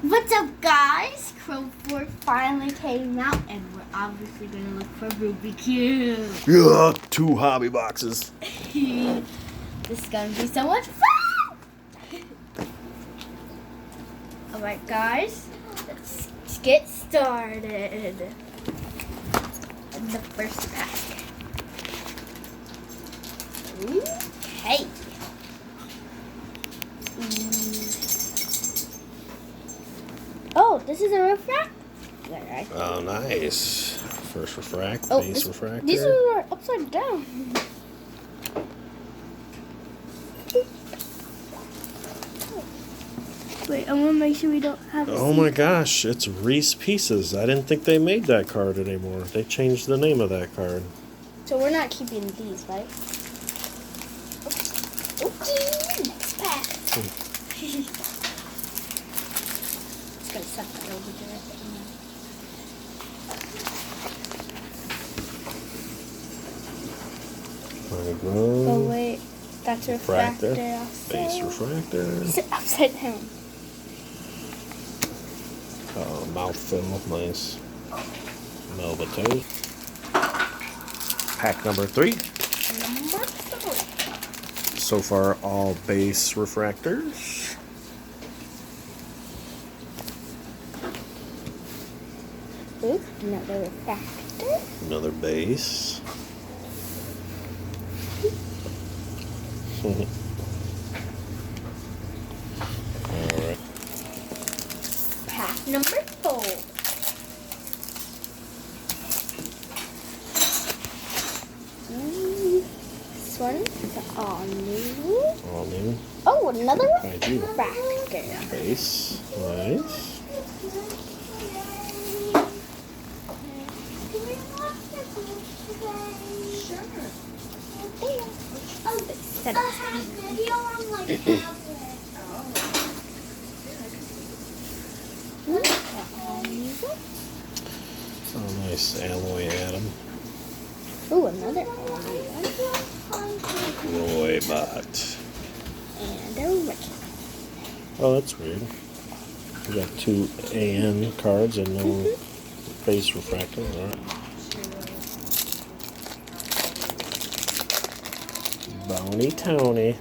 What's up, guys? Crow 4 finally came out, and we're obviously gonna look for Ruby Cube. Yeah, 2 hobby boxes. This is gonna be so much fun! Alright, guys, let's get started. The first pack. Okay. Oh, this is a refractor. Right. Oh, nice. First refract, Oh, base refractor. These are upside down. Wait, I want to make sure we don't have. Oh my gosh, it's Reese Pieces. I didn't think they made that card anymore. They changed the name of that card. So we're not keeping these, right? Oops. Okay, next pack. It's gonna suck that over there. Oh wait, that's a refractor. Base refractor. Is it upside down? Mouthful, nice. Melba Pack number 3. Number 3. So far, all base refractors. Ooh, another refractor. Another base. Alright. Pack number 4. This one is all new. All new. Oh, another ID. refractor. Base. Nice. Set up. Oh, nice alloy atom. Oh, another alloy one. Roybot. And a Rick. Oh, that's weird. We got 2 AN cards and no base refractor. Alright. Bounty Tony.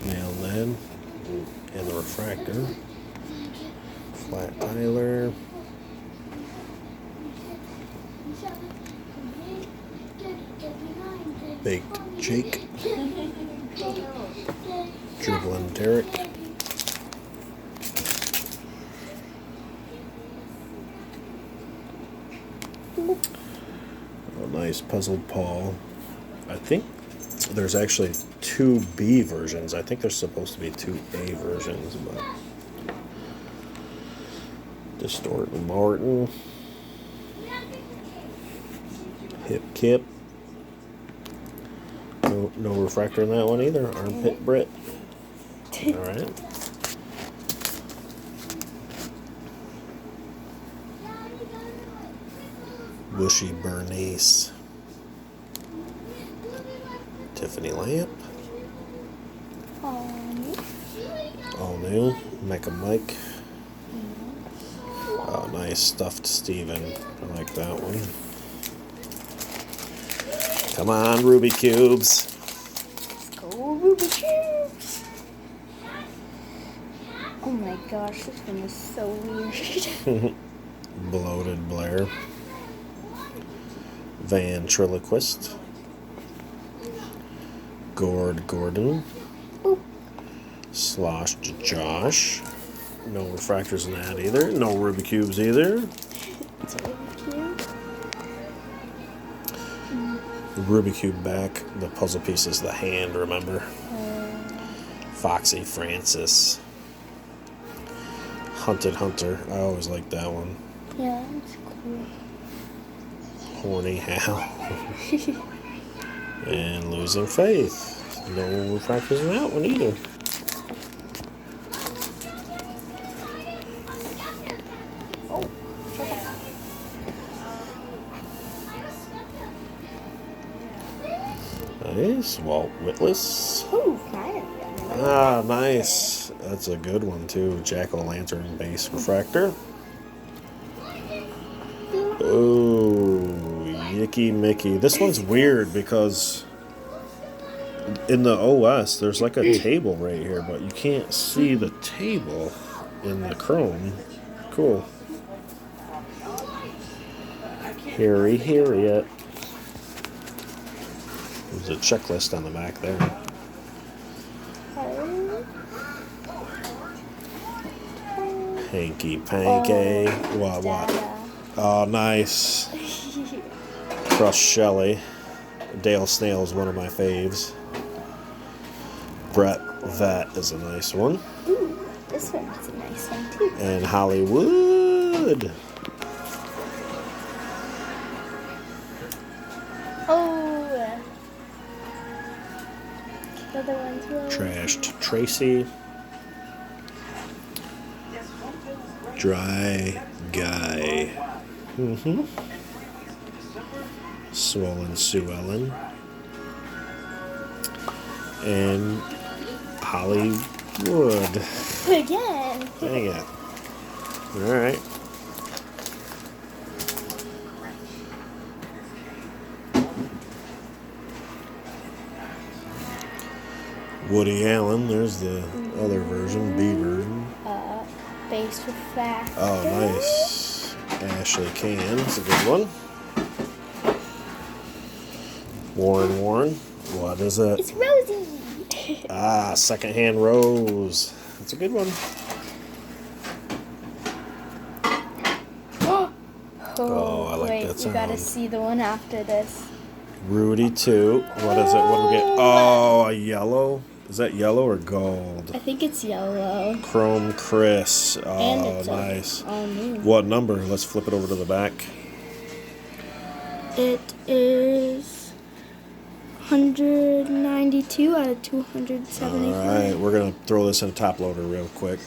Nail lead. And the refractor. Flat Tyler. Baked Jake. Dribbling Derek. Oh, nice Puzzled Paul. I think there's actually 2 B versions. I think there's supposed to be 2 A versions, but Distort Martin. Hip Kip. No refractor in that one either. Armpit Brit. Alright. Bushy Bernice. Tiffany Lamp. All new. Mecha Mike. Oh, nice. Stuffed Steven. I like that one. Come on, Ruby Cubes. Let's go, Ruby Cubes. Oh my gosh, this one is so weird. Bloated Blair. Ventriloquist. Gordon. Boop. Sloshed Josh. No refractors in that either. No Ruby Cubes either. It's a Ruby Cube. The Ruby Cube back. The puzzle piece is the hand, remember? Foxy Francis. Hunted Hunter. I always liked that one. Yeah, that's cool. Horny Hal. And Losing Faith. No refractors in that one either. Nice. Walt Whitless. Ooh, finally. Ah, nice. That's a good one too. Jack-o'-lantern base refractor. Oh, Yicky Mickey. This one's weird because in the OS there's like a table right here, but you can't see the table in the Chrome. Cool. Harriet. There's a checklist on the back there. Hanky Panky. What? Oh, nice. Crushed Shelley. Dale Snail is one of my faves. Brett Vet is a nice one. Ooh, this one's a nice one too. And Hollywood. Oh, the other one's really Trashed Tracy. Dry Guy. Swollen Sue Ellen. And Hollywood. again. Dang it. Alright. Woody Allen, there's the other version, B version. Base refractor. Oh, nice. Ashley Can, that's a good one. Warren. What is it? It's Rosie. Ah, Secondhand Rose. That's a good one. Oh, I like wait, that you gotta sound. see the one after this. Rudy 2. What is it? What do we get? Oh, a yellow? Is that yellow or gold? I think it's yellow. Chrome Chris. Oh, And it's nice. all new. What number? Let's flip it over to the back. It is 192 out of 275. All right, we're going to throw this in a top loader real quick.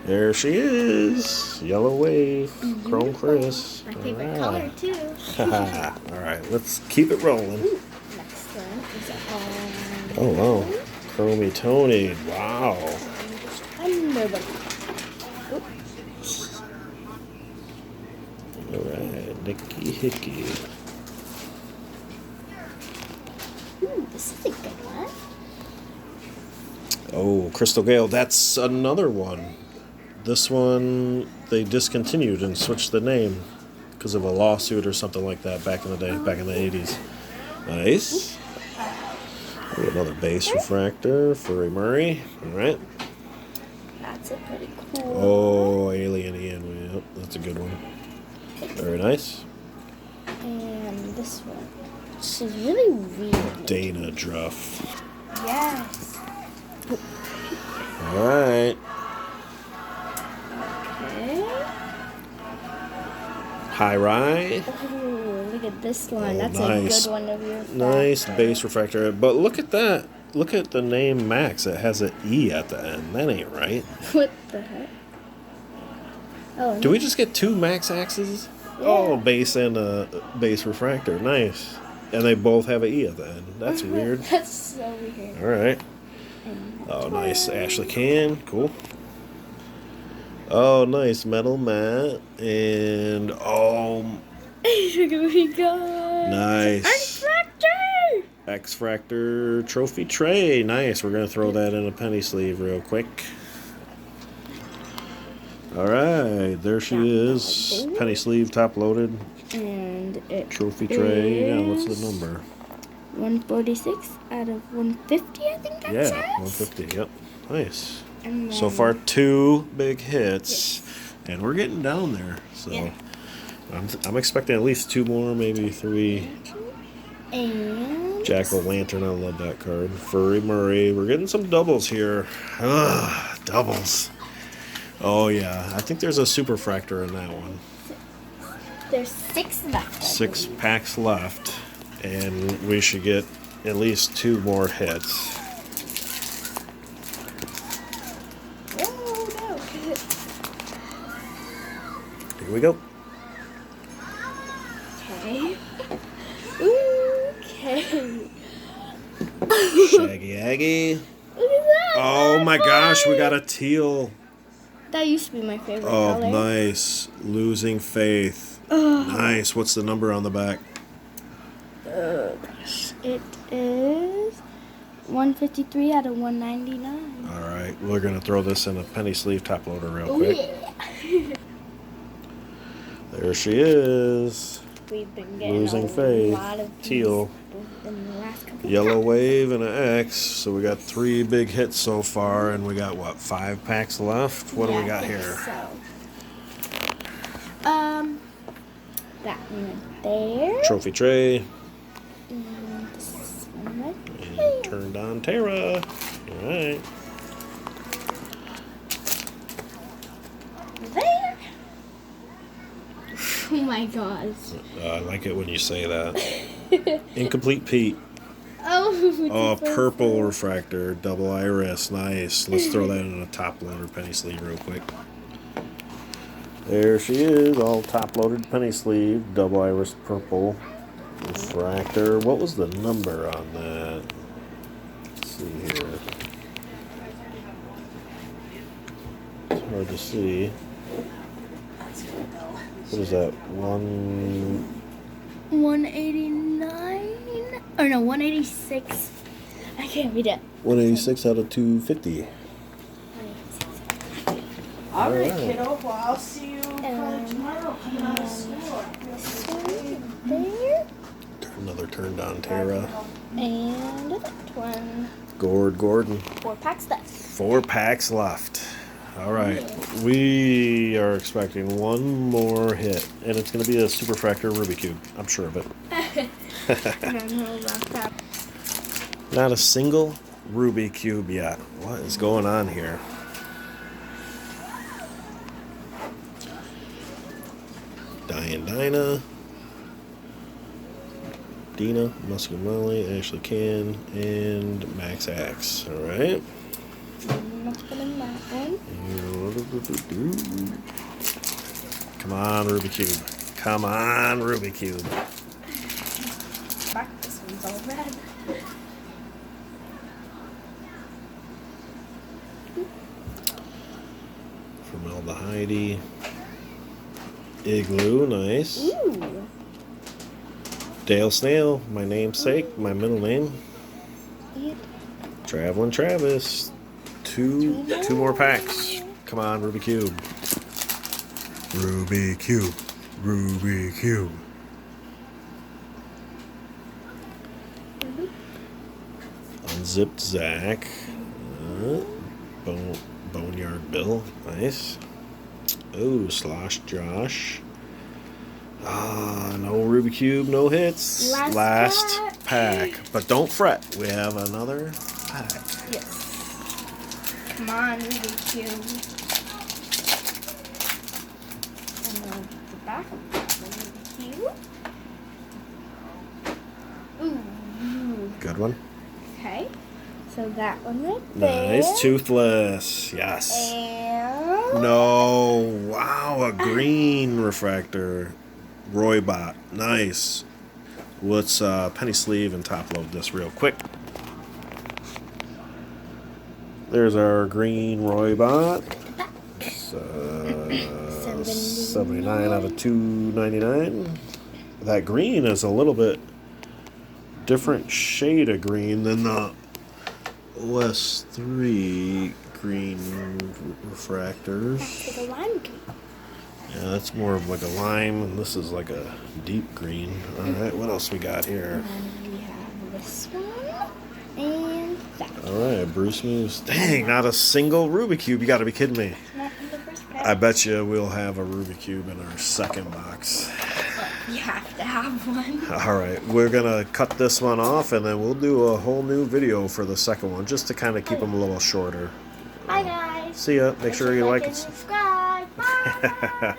There she is. Yellow Wave. Chrome Chris. My favorite All color right. too. All right, let's keep it rolling. Ooh, next one is a Oh, wow. Chromie Tony. Wow. Thunderbird. All right, Nicky Hickey. Ooh, this is a good one. Oh, Crystal Gale. That's another one. This one, they discontinued and switched the name because of a lawsuit or something like that back in the day, back in the 80s. Nice. Another base refractor, Furry Murray. All right. That's a pretty cool. Oh, Alien Ian. Yep, that's a good one. Very nice. And this one. This is really weird. Dana Druff. Yes. All right. Okay. High Rye. Ooh, look at this one. Oh, That's nice. a good one of your. Nice base refractor. But look at that. Look at the name Max. It has an E at the end. That ain't right. What the heck? Oh. Do we just get two Max axes? Yeah. Oh, base and a base refractor. Nice. And they both have an E at the end. That's weird. That's so weird. All right. Oh, nice. Ashley Can. Cool. Oh, nice. Metal Matt. And, oh, Look at what we got. nice. X-Factor! X-Fractor trophy tray. Nice. We're going to throw that in a penny sleeve real quick. All right. There she is. Penny sleeve, top loaded. And it Trophy tray. Yeah, what's is the number? 146 out of 150, I think that Yeah, says. 150. Yep. Nice. And So then- far, 2 big hits. And we're getting down there. So Yeah. I'm expecting at least 2 more, maybe 3. And Jack-o'-lantern, I love that card. Furry Murray. We're getting some doubles here. Ugh, doubles. Oh, yeah. I think there's a super fractor in that one. there's 6 left. I 6 believe. packs left. And we should get at least 2 more hits. Oh, no. Here we go. Okay. Ooh, Shaggy Aggie. Look at that. Oh my gosh, we got a teal. That used to be my favorite Oh, color. nice. Losing Faith. Ugh. Nice. What's the number on the back? Gosh. It is 153 out of 199. All right, we're going to throw this in a penny sleeve top loader real Oh, quick. yeah. There she is. We've been getting Losing a Faith. lot of Teal. in the last couple Yellow times. Wave and an X. So we got 3 big hits so far, and we got, what, 5 packs left? What do we got I think here? So. That one there. Trophy tray. And this one right And there. turned on Terra. All right. There. Oh my gosh. I like it when you say that. Incomplete Pete. Oh, Oh, it's the purple first refractor, double iris, nice. Let's throw that in a top loader penny sleeve real quick. There she is, all top loaded penny sleeve, double iris purple refractor. What was the number on that? Let's see here. It's hard to see. What is that? 189? Or no, 186. I can't read it. 186 out of 250. All right, Alright. kiddo. Well, I'll see you probably tomorrow coming out of school. There. Another turned on Terra. And that one. Gordon. 4 packs left. 4 packs left. All right. We are expecting one more hit, and it's going to be a Super Fractor Ruby Cube. I'm sure of it. I don't know about that. Not a single Ruby Cube yet. What is going on here? Dinah, Dina, Muskie Molly, Ashley Can, and Max Axe. All right. Nothing in that one. Come on, Ruby Cube. Come on, Ruby Cube. Back, this one's all red. Formaldehyde. Igloo, nice. Ooh. Dale Snail, my namesake, my middle name. Traveling Travis. Two more packs. Come on, Ruby Cube. Ruby Cube. Ruby Cube. Unzipped Zach. Boneyard Bill. Nice. Oh, Slosh Josh. No Ruby Cube, no hits. Last pack. But don't fret, we have another pack. Yes. Come on, Ruby Cube. And then the back of the Ruby Cube. Ooh. Good one. Okay. So that one right there. Nice. Toothless. Yes. And No. Wow, a green refractor. Roybot. Nice. Let's penny sleeve and top load this real quick. There's our green Roybot. 79 out of 299. That green is a little bit different shade of green than the OS3 green refractors. that's like a lime green. Yeah, that's more of like a lime, and this is like a deep green. All right, what else we got here? And then we have this one and that one. All right, Bruce Muse. Dang, not a single Ruby Cube. You got to be kidding me. Not in the first pack. I bet you we'll have a Ruby Cube in our second box. You have to have one. All right, we're going to cut this one off, and then we'll do a whole new video for the second one, just to kind of keep them a little shorter. Bye, guys. See ya. Make sure you like and it. subscribe. Bye.